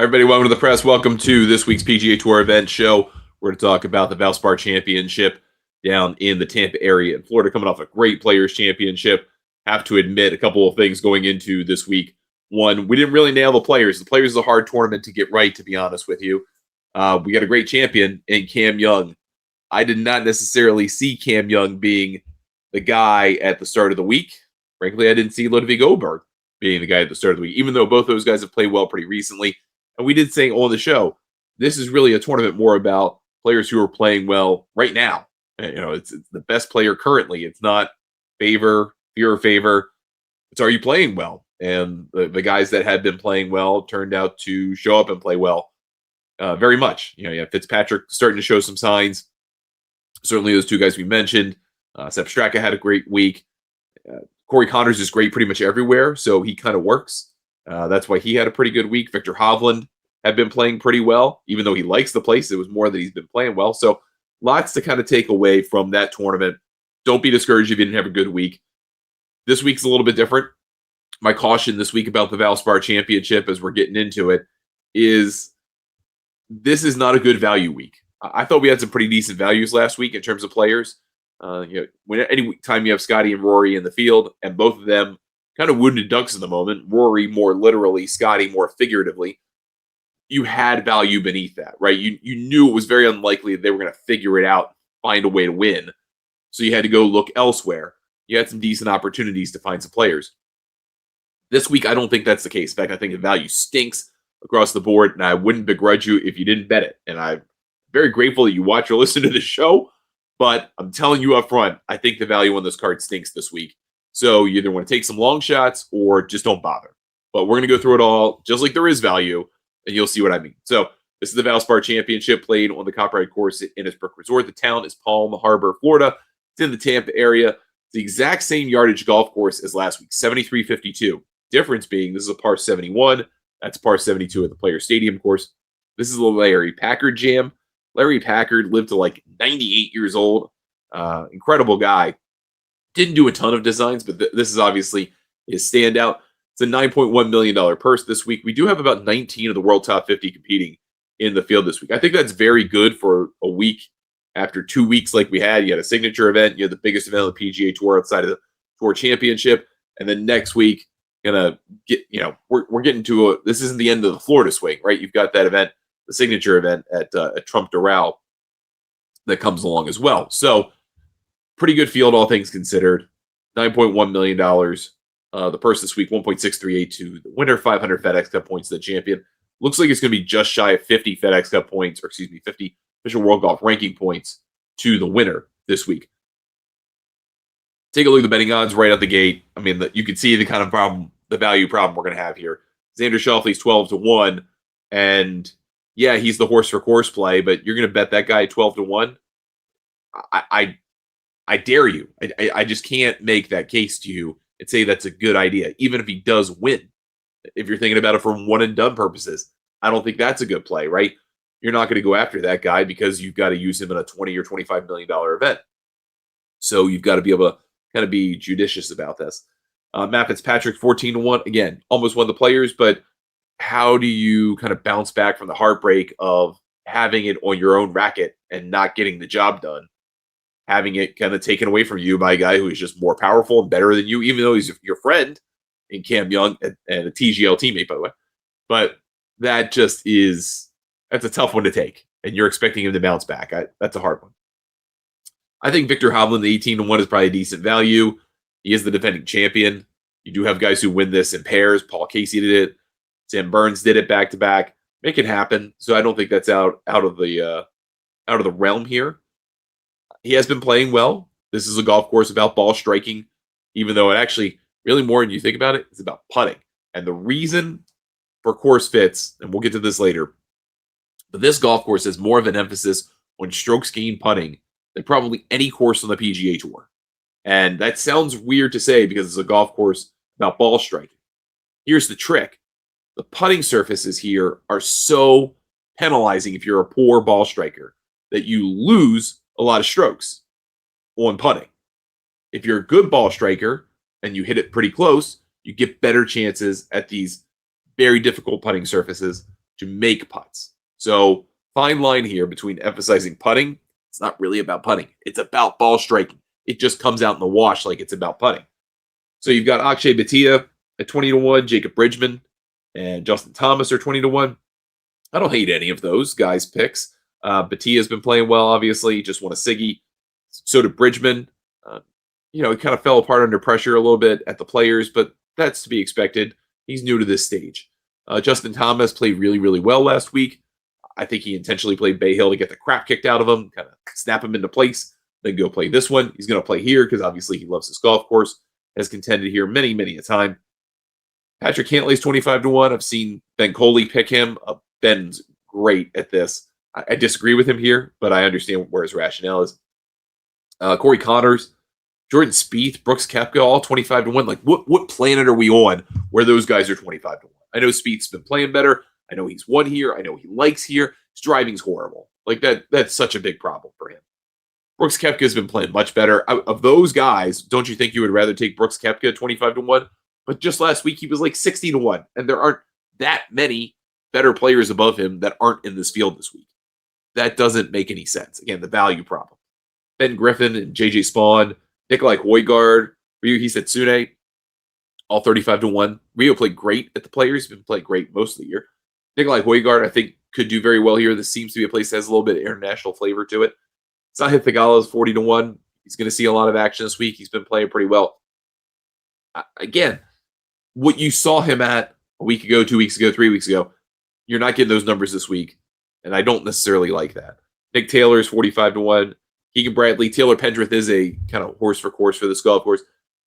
Everybody, welcome to the press. Welcome to this week's PGA Tour event show. We're going to talk about the Valspar Championship down in the Tampa area in Florida, coming off a great Players Championship. Have to admit a couple of things going into this week. One, we didn't really nail the Players. The Players is a hard tournament to get right, to be honest with you. We got a great champion in Cam Young. I did not necessarily see Cam Young being the guy at the start of the week. Frankly, I didn't see Ludwig Oberg being the guy at the start of the week, even though both those guys have played well pretty recently. And we did say on the show, this is really a tournament more about players who are playing well right now. It's the best player currently. It's not fear or favor. It's, are you playing well? And the guys that had been playing well turned out to show up and play well very much. You have Fitzpatrick starting to show some signs. Certainly those two guys we mentioned. Sepp Straka had a great week. Corey Connors is great pretty much everywhere, so he kind of works. That's why he had a pretty good week. Victor Hovland had been playing pretty well, even though he likes the place. It was more that he's been playing well. So lots to kind of take away from that tournament. Don't be discouraged if you didn't have a good week. This week's a little bit different. My caution this week about the Valspar Championship, as we're getting into it, is this is not a good value week. I thought we had some pretty decent values last week in terms of players. Any time you have Scotty and Rory in the field, and both of them kind of wounded ducks in the moment, Rory more literally, Scotty more figuratively, you had value beneath that, right? You knew it was very unlikely that they were going to figure it out, find a way to win. So you had to go look elsewhere. You had some decent opportunities to find some players. This week, I don't think that's the case. In fact, I think the value stinks across the board, and I wouldn't begrudge you if you didn't bet it. And I'm very grateful that you watch or listen to the show, but I'm telling you up front, I think the value on this card stinks this week. So you either want to take some long shots or just don't bother. But we're going to go through it all, just like there is value, and you'll see what I mean. So this is the Valspar Championship played on the Copperhead course at Innisbrook Resort. The town is Palm Harbor, Florida. It's in the Tampa area. It's the exact same yardage golf course as last week, 73.52. Difference being this is a par 71. That's par 72 at the Players Stadium course. This is the Larry Packard Jam. Larry Packard lived to like 98 years old. Incredible guy. Didn't do a ton of designs, but this is obviously his standout. It's a $9.1 million purse this week. We do have about 19 of the world top 50 competing in the field this week. I think that's very good for a week after 2 weeks like we had. You had a signature event. You had the biggest event on the PGA Tour outside of the Tour Championship. And then next week, we're getting to this isn't the end of the Florida swing, right? You've got that event, the signature event at Trump Doral that comes along as well. So pretty good field, all things considered. $9.1 million. The purse this week, 1.638 to the winner, 500 FedEx Cup points to the champion. Looks like it's going to be just shy of 50 FedEx Cup points, 50 official World Golf ranking points to the winner this week. Take a look at the betting odds right out the gate. I mean, you can see the kind of problem, the value problem we're going to have here. Xander Schauffele's 12-1, and yeah, he's the horse for course play, but you're going to bet that guy 12-1. I dare you. I just can't make that case to you and say that's a good idea, even if he does win. If you're thinking about it for one and done purposes, I don't think that's a good play, right? You're not going to go after that guy because you've got to use him in a $20 or $25 million event. So you've got to be able to kind of be judicious about this. Matt Fitzpatrick, 14-1. Again, almost won the Players, but how do you kind of bounce back from the heartbreak of having it on your own racket and not getting the job done? Having it kind of taken away from you by a guy who is just more powerful and better than you, even though he's your friend in Cam Young and a TGL teammate, by the way. But that's a tough one to take, and you're expecting him to bounce back. That's a hard one. I think Victor Hovland, the 18-1, is probably a decent value. He is the defending champion. You do have guys who win this in pairs. Paul Casey did it. Sam Burns did it back-to-back. Make it happen. So I don't think that's out of the realm here. He has been playing well. This is a golf course about ball striking, even though it actually, really more than you think about it, it's about putting. And the reason for course fits, and we'll get to this later, but this golf course has more of an emphasis on strokes gained putting than probably any course on the PGA Tour. And that sounds weird to say because it's a golf course about ball striking. Here's the trick. The putting surfaces here are so penalizing if you're a poor ball striker that you lose a lot of strokes on putting. If you're a good ball striker and you hit it pretty close, you get better chances at these very difficult putting surfaces to make putts. So fine line here between emphasizing putting. It's not really about putting. It's about ball striking. It just comes out in the wash like it's about putting. So you've got Akshay Bhatia at 20-1, Jacob Bridgman and Justin Thomas are 20-1. I don't hate any of those guys' picks. Bhatia's been playing well, obviously. He just won a Siggy. So did Bridgman. He kind of fell apart under pressure a little bit at the Players, but that's to be expected. He's new to this stage. Justin Thomas played really, really well last week. I think he intentionally played Bay Hill to get the crap kicked out of him, kind of snap him into place, then go play this one. He's going to play here because obviously he loves this golf course, has contended here many, many a time. Patrick Cantlay's 25-1. I've seen Ben Coley pick him. Ben's great at this. I disagree with him here, but I understand where his rationale is. Corey Connors, Jordan Spieth, Brooks Koepka, all 25-1. Like, what planet are we on where those guys are 25-1? I know Spieth's been playing better. I know he's won here. I know he likes here. His driving's horrible. Like, that's such a big problem for him. Brooks Koepka's been playing much better. Of those guys, don't you think you would rather take Brooks Koepka 25-1? But just last week, he was like 60-1. And there aren't that many better players above him that aren't in this field this week. That doesn't make any sense. Again, the value problem. Ben Griffin and JJ Spawn, Nikolai Højgaard, Ryuhei Setsune, all 35-1. Rio played great at the Players. He's been playing great most of the year. Nikolai Højgaard, I think, could do very well here. This seems to be a place that has a little bit of international flavor to it. Sahith Theegala is 40-1. He's going to see a lot of action this week. He's been playing pretty well. Again, what you saw him at a week ago, 2 weeks ago, 3 weeks ago, you're not getting those numbers this week. And I don't necessarily like that. Nick Taylor is 45-1. Keegan Bradley, Taylor Pendrith is a kind of horse for course for this golf course.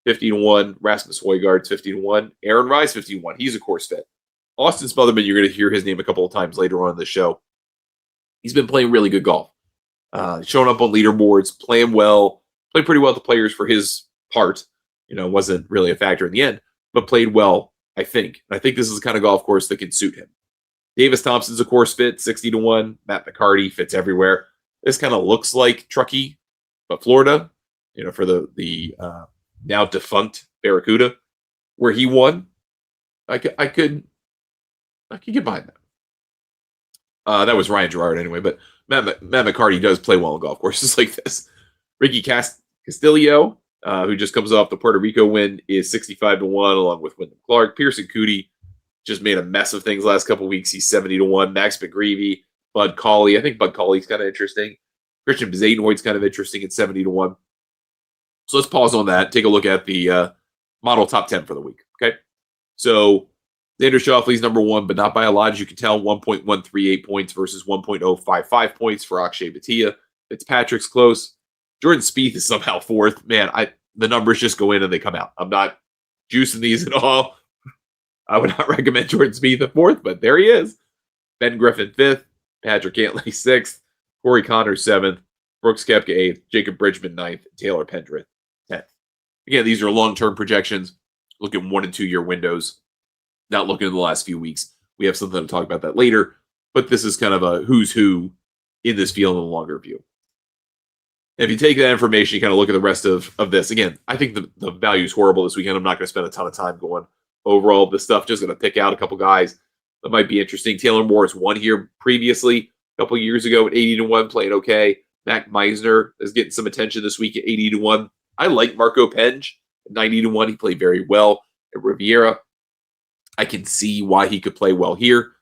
50-1. Rasmus Højgaard's 50-1. Aaron Rise 51. He's a course fit. Austin Smotherman, you're going to hear his name a couple of times later on in the show. He's been playing really good golf. Showing up on leaderboards, playing well, played pretty well at the Players for his part. Wasn't really a factor in the end, but played well, I think. And I think this is the kind of golf course that can suit him. Davis Thompson's a course fit, 60-1. Matt McCarty fits everywhere. This kind of looks like Truckee, but Florida, for the now defunct Barracuda, where he won. I could get behind that. That was Ryan Gerard anyway, but Matt McCarty does play well on golf courses like this. Ricky Castillo, who just comes off the Puerto Rico win, is 65-1, along with Wyndham Clark. Pearson Coody just made a mess of things last couple of weeks. He's 70-1. Max McGreevy, Bud Cauley. I think Bud Cauley's kind of interesting. Christian Bezadenhout's kind of interesting at 70-1. So let's pause on that. Take a look at the model top 10 for the week. Okay. So Xander Schauffele's number one, but not by a lot, as you can tell. 1.138 points versus 1.055 points for Akshay Bhatia. Fitzpatrick's close. Jordan Spieth is somehow fourth. Man, the numbers just go in and they come out. I'm not juicing these at all. I would not recommend Jordan Spieth at fourth, but there he is. Ben Griffin fifth. Patrick Cantlay sixth. Corey Connors seventh. Brooks Koepka eighth. Jacob Bridgman ninth. Taylor Pendrith 10th. Again, these are long-term projections. Look at 1 and 2 year windows. Not looking at the last few weeks. We have something to talk about that later, but this is kind of a who's who in this field in the longer view. If you take that information, you kind of look at the rest of this. Again, I think the value is horrible this weekend. I'm not going to spend a ton of time going over all this stuff. Just going to pick out a couple guys that might be interesting. Taylor Moore's won here previously a couple years ago at 80-1, playing okay. Mac Meisner is getting some attention this week at 80-1. I like Marco Penge at 90-1. He played very well at Riviera. I can see why he could play well here.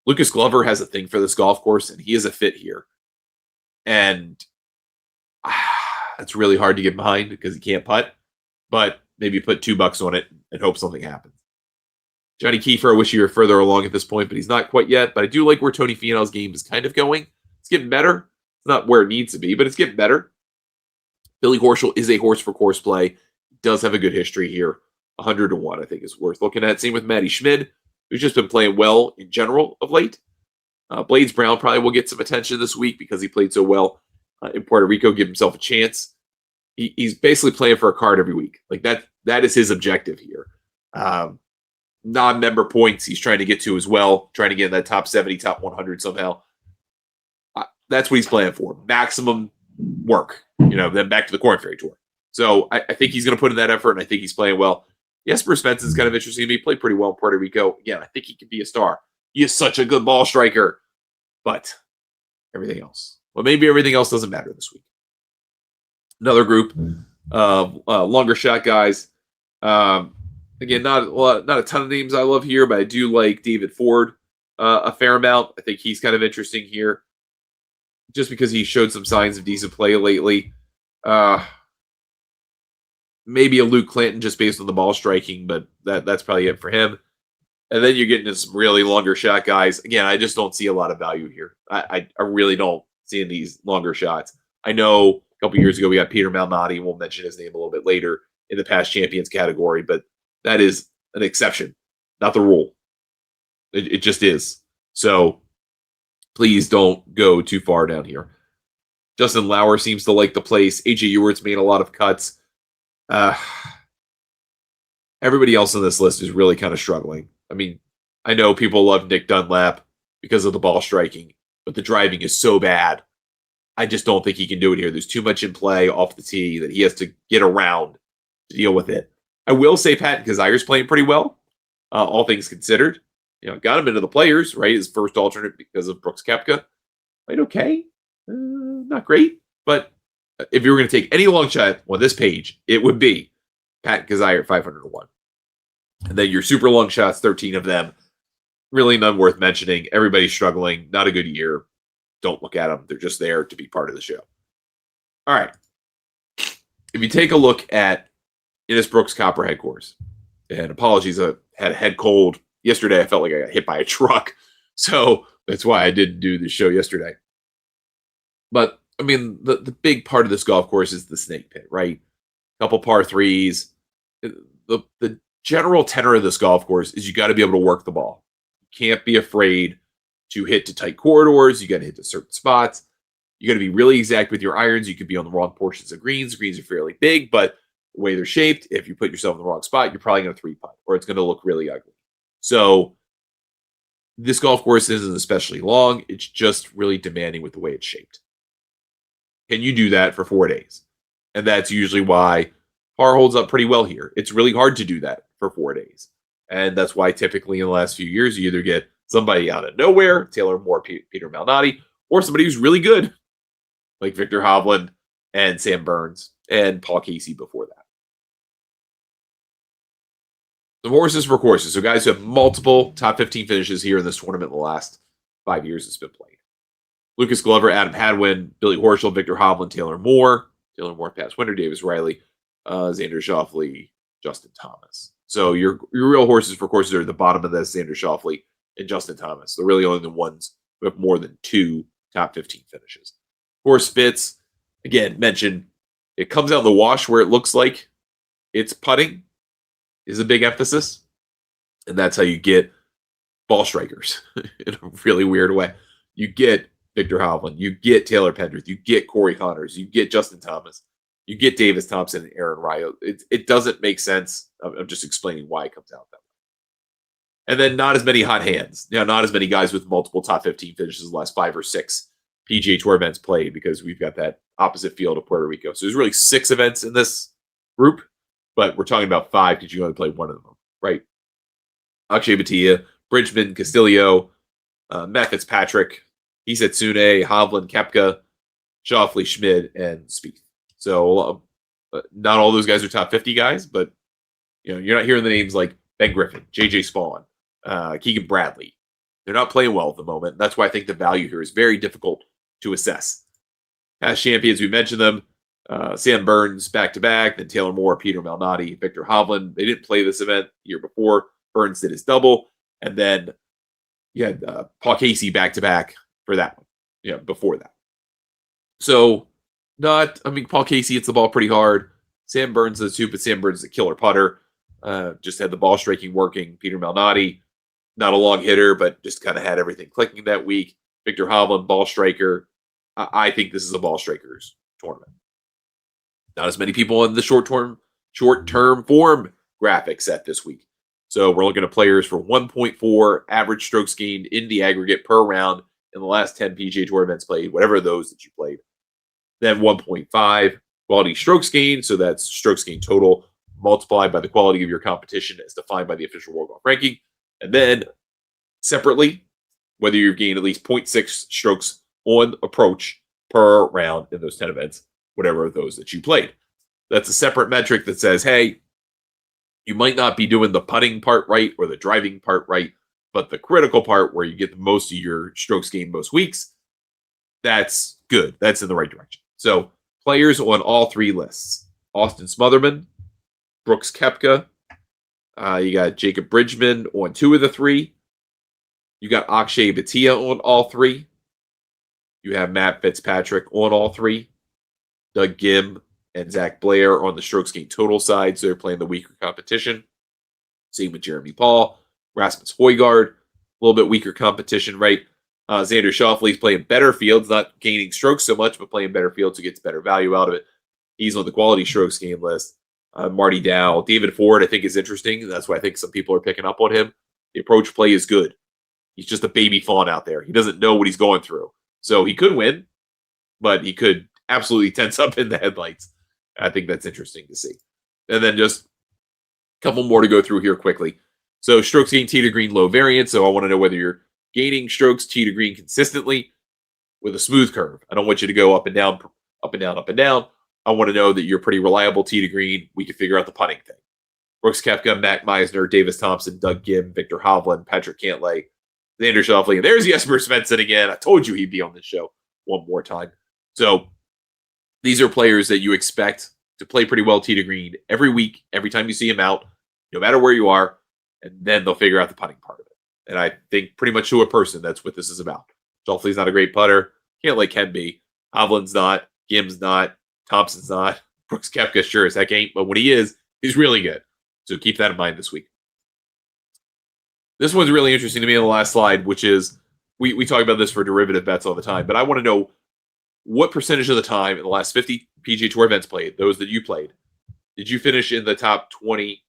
Lucas Glover has a thing for this golf course, and he is a fit here. And it's really hard to get behind because he can't putt. But maybe put $2 on it and hope something happens. Johnny Kiefer, I wish you were further along at this point, but he's not quite yet. But I do like where Tony Finau's game is kind of going. It's getting better. It's not where it needs to be, but it's getting better. Billy Horschel is a horse for course play. He does have a good history here. 100-1, I think, is worth looking at. Same with Matty Schmid, who's just been playing well in general of late. Blades Brown probably will get some attention this week because he played so well in Puerto Rico. Give himself a chance. He's basically playing for a card every week. Like that is his objective here. Non-member points he's trying to get to as well, trying to get in that top 70, top 100 somehow. That's what he's playing for. Maximum work, then back to the Korn Ferry Tour. So I think he's going to put in that effort, and I think he's playing well. Jesper Svensson is kind of interesting to me. He played pretty well in Puerto Rico. Again, I think he could be a star. You're such a good ball striker. But everything else. Well, maybe everything else doesn't matter this week. Another group of longer shot guys. Again, not a ton of names I love here, but I do like David Ford a fair amount. I think he's kind of interesting here, just because he showed some signs of decent play lately. Maybe a Luke Clanton just based on the ball striking, but that's probably it for him. And then you're getting into some really longer shot guys. Again, I just don't see a lot of value here. I really don't see in these longer shots. I know a couple years ago we got Peter Malnati. We'll mention his name a little bit later in the past champions category, but that is an exception, not the rule. It just is. So please don't go too far down here. Justin Lauer seems to like the place. AJ Ewert's made a lot of cuts. Everybody else on this list is really kind of struggling. I mean, I know people love Nick Dunlap because of the ball striking, but the driving is so bad. I just don't think he can do it here. There's too much in play off the tee that he has to get around to deal with it. I will say Patton Kizire's playing pretty well, all things considered. Got him into the players, right? His first alternate because of Brooks Koepka. Played okay. Not great. But if you were going to take any long shot on this page, it would be Patton Kizire at 500-1. And then your super long shots, 13 of them. Really none worth mentioning. Everybody's struggling. Not a good year. Don't look at them. They're just there to be part of the show. All right. If you take a look at Innisbrook's Copperhead course, and apologies, I had a head cold. Yesterday, I felt like I got hit by a truck. So that's why I didn't do the show yesterday. But, I mean, the big part of this golf course is the snake pit, right? Couple par threes. The general tenor of this golf course is you got to be able to work the ball. You can't be afraid to hit to tight corridors. You got to hit to certain spots. You got to be really exact with your irons. You could be on the wrong portions of greens. Greens are fairly big, but the way they're shaped, if you put yourself in the wrong spot, you're probably going to three-putt, or it's going to look really ugly. So this golf course isn't especially long. It's just really demanding with the way it's shaped. Can you do that for 4 days? And that's usually why par holds up pretty well here. It's really hard to do that for 4 days. And that's why typically in the last few years, you either get somebody out of nowhere, Taylor Moore, Peter Malnati, or somebody who's really good, like Victor Hovland and Sam Burns and Paul Casey before that. Some horses for courses. So guys who have multiple top 15 finishes here in this tournament in the last 5 years it's been played. Lucas Glover, Adam Hadwin, Billy Horschel, Victor Hovland, Taylor Moore, past winner, Davis Riley, Xander Schauffele, Justin Thomas. So your real horses for courses are at the bottom of this, Xander Schauffele and Justin Thomas. They're really only the ones who have more than 2 top 15 finishes. Course fits, again, mentioned, it comes out in the wash where it looks like it's putting is a big emphasis. And that's how you get ball strikers in a really weird way. You get Victor Hovland, you get Taylor Pendrith, you get Corey Connors, you get Justin Thomas, you get Davis Thompson and Aaron Ryo. It doesn't make sense. I'm just explaining why it comes out that way. And then not as many hot hands. Not as many guys with multiple top 15 finishes the last 5 or 6 PGA Tour events played, because we've got that opposite field of Puerto Rico. So there's really 6 events in this group, but we're talking about 5 because you only play one of them, right? Akshay Bhatia, Bridgman, Castillo, Matt Fitzpatrick, Hisetsune, Hovland, Koepka, Schauffele, Schmid, and Spieth. So not all those guys are top 50 guys, but you're not hearing the names like Ben Griffin, JJ Spawn, Keegan Bradley. They're not playing well at the moment. That's why I think the value here is very difficult to assess. Past champions, we mentioned them. Sam Burns back-to-back, then Taylor Moore, Peter Malnati, Victor Hovland. They didn't play this event the year before. Burns did his double. And then you had Paul Casey back-to-back for that one, before that. So Paul Casey hits the ball pretty hard. Sam Burns does too, but Sam Burns is a killer putter. Just had the ball striking working. Peter Malnati, not a long hitter, but just kind of had everything clicking that week. Victor Hovland, ball striker. I think this is a ball strikers tournament. Not as many people in the short-term form graphic set this week. So we're looking at players for 1.4 average strokes gained in the aggregate per round in the last 10 PGA Tour events played, whatever those that you played. Then 1.5 quality strokes gained, so that's strokes gained total multiplied by the quality of your competition as defined by the official World Golf Ranking. And then separately, whether you've gained at least 0.6 strokes on approach per round in those 10 events, whatever of those that you played. That's a separate metric that says, hey, you might not be doing the putting part right or the driving part right, but the critical part where you get the most of your strokes gained most weeks, that's good. That's in the right direction. So players on all three lists: Austin Smotherman, Brooks Koepka, you got Jacob Bridgman on 2 of the 3. You got Akshay Bhatia on all 3. You have Matt Fitzpatrick on all 3. Doug Gim and Zach Blair on the strokes gained total side, so they're playing the weaker competition. Same with Jeremy Paul, Rasmus Højgaard, a little bit weaker competition, right? Xander Schauffele's playing better fields, not gaining strokes so much, but playing better fields, so gets better value out of it. He's on the quality strokes gained list. Marty Dow, David Ford, I think is interesting. That's why I think some people are picking up on him. The approach play is good. He's just a baby fawn out there. He doesn't know what he's going through. So he could win, but he could absolutely tense up in the headlights. I think that's interesting to see. And then just a couple more to go through here quickly. So strokes gained tee to green, low variance. So I want to know whether you're gaining strokes tee to green consistently with a smooth curve. I don't want you to go up and down, up and down, up and down. I want to know that you're pretty reliable tee to green. We can figure out the putting thing. Brooks Koepka, Matt Meisner, Davis Thompson, Doug Gim, Victor Hovland, Patrick Cantlay, Xander Schauffele. And there's Jesper Svensson again. I told you he'd be on this show one more time. So these are players that you expect to play pretty well tee to green every week, every time you see him out, no matter where you are, and then they'll figure out the putting part of it. And I think pretty much to a person, that's what this is about. Schauffele's not a great putter. Cantlay can be. Hovland's not. Gim's not. Thompson's not. Brooks Koepka sure as heck ain't, but when he is, he's really good. So keep that in mind this week. This one's really interesting to me on the last slide, which is, we talk about this for derivative bets all the time, but I want to know what percentage of the time in the last 50 PGA Tour events played, those that you played, did you finish in the top 20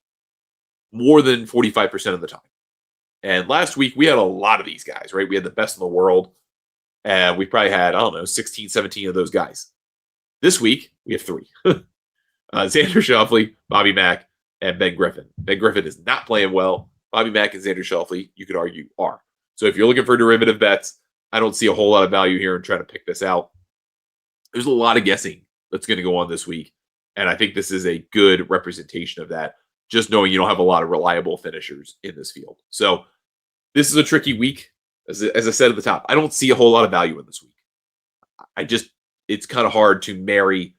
more than 45% of the time? And last week, we had a lot of these guys, right? We had the best in the world, and we probably had, 16, 17 of those guys. This week, we have 3. Xander Schauffele, Bobby Mack, and Ben Griffin. Ben Griffin is not playing well. Bobby Mack and Xander Schauffele, you could argue, are. So if you're looking for derivative bets, I don't see a whole lot of value here in trying to pick this out. There's a lot of guessing that's going to go on this week, and I think this is a good representation of that, just knowing you don't have a lot of reliable finishers in this field. So this is a tricky week. As I said at the top, I don't see a whole lot of value in this week. It's kind of hard to marry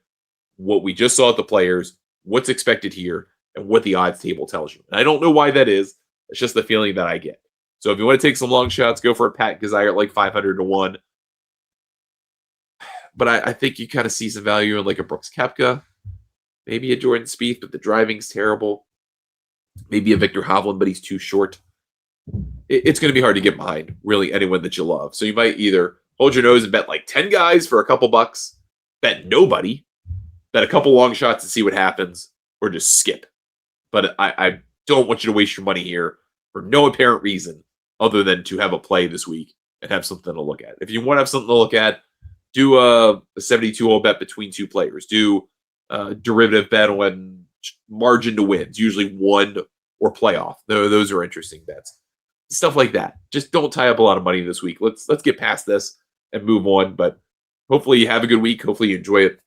what we just saw at the Players, what's expected here, and what the odds table tells you. And I don't know why that is. It's just the feeling that I get. So if you want to take some long shots, go for a Pat Gazire at like 500 to 1. But I think you kind of see some value in like a Brooks Koepka, maybe a Jordan Spieth, but the driving's terrible. Maybe a Victor Hovland, but he's too short. It's going to be hard to get behind really anyone that you love. So you might either hold your nose and bet like 10 guys for a couple bucks, bet nobody, bet a couple long shots and see what happens, or just skip. But I don't want you to waste your money here for no apparent reason other than to have a play this week and have something to look at. If you want to have something to look at, do a 72-hole bet between 2 players. Do a derivative bet on margin to wins, usually 1 or playoff. Those are interesting bets. Stuff like that. Just don't tie up a lot of money this week. Let's get past this and move on. But hopefully you have a good week. Hopefully you enjoy it.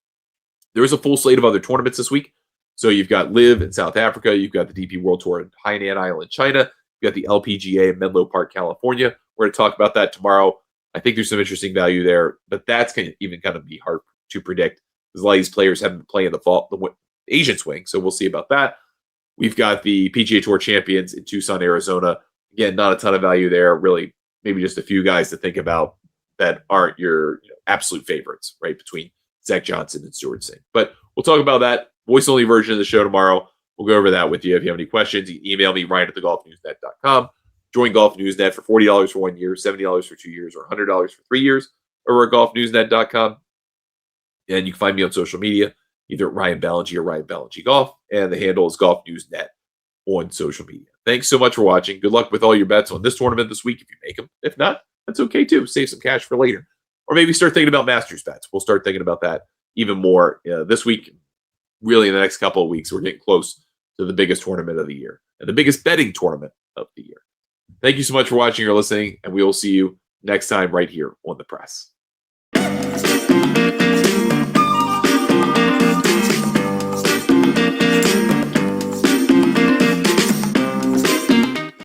There is a full slate of other tournaments this week. So you've got LIV in South Africa. You've got the DP World Tour in Hainan Island, China. You've got the LPGA in Menlo Park, California. We're going to talk about that tomorrow. I think there's some interesting value there, but that's going to even kind of be hard to predict because a lot of these players haven't been playing the Asian swing. So we'll see about that. We've got the PGA Tour champions in Tucson, Arizona. Again, not a ton of value there. Really, maybe just a few guys to think about that aren't your absolute favorites, right? Between Zach Johnson and Stuart Singh. But we'll talk about that voice-only version of the show tomorrow. We'll go over that with you. If you have any questions, you can email me, ryan@thegolfnewsnet.com. Join Golf Newsnet for $40 for 1 year, $70 for 2 years, or $100 for 3 years over at golfnewsnet.com. And you can find me on social media, either at Ryan Ballingy or Ryan Ballingy Golf. And the handle is Golf Newsnet on social media. Thanks so much for watching. Good luck with all your bets on this tournament this week if you make them. If not, that's okay too. Save some cash for later. Or maybe start thinking about Masters bets. We'll start thinking about that even more this week. Really, in the next couple of weeks, we're getting close to the biggest tournament of the year and the biggest betting tournament of the year. Thank you so much for watching or listening, and we will see you next time right here on The Press.